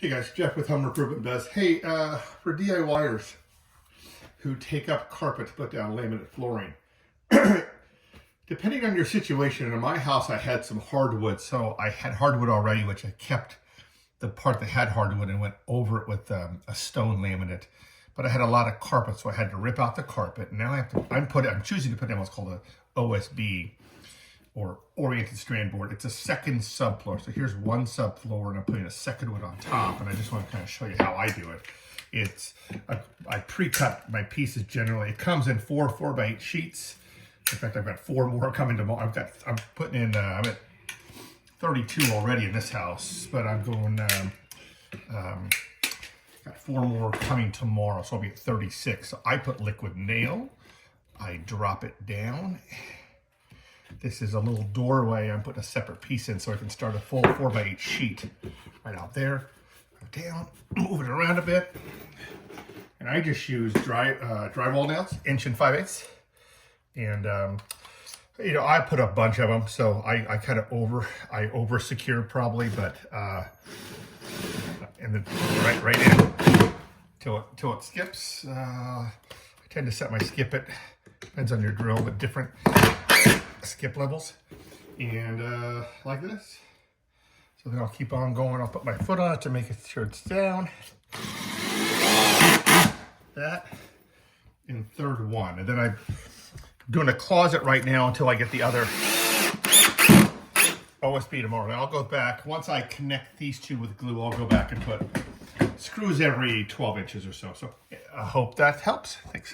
Hey guys, Jeff with Home Improvement Biz. Hey, for DIYers who take up carpet to put down laminate flooring, depending on your situation, in my house I had some hardwood, so I had hardwood already, which I kept the part that had hardwood and went over it with a stone laminate. But I had a lot of carpet, so I had to rip out the carpet. And now I'm choosing to put down what's called a OSB, or oriented strand board. It's a second subfloor. So here's one subfloor and I'm putting a second one on top, and I just want to kind of show you how I do it. I pre-cut my pieces generally. It comes in 4x8 sheets. In fact, I've got 4 more coming tomorrow. I'm putting in, I'm at 32 already in this house, but I'm going, got 4 more coming tomorrow, so I'll be at 36. So I put liquid nail, I drop it down. This is a little doorway. I'm putting a separate piece in so I can start a full 4x8 sheet right out there. Go down, move it around a bit. And I just use drywall nails, 1 5/8. And you know, I put a bunch of them, so I kind of over secure probably, but and then right in till it skips. I tend to set my skip it, depends on your drill, but different skip levels, and like this. So then I'll keep on going. I'll put my foot on it to make sure it's down. That in third one, and then I'm doing a closet right now until I get the other OSB tomorrow. And I'll go back once I connect these two with glue. I'll go back and put screws every 12 inches or so. So I hope that helps. Thanks.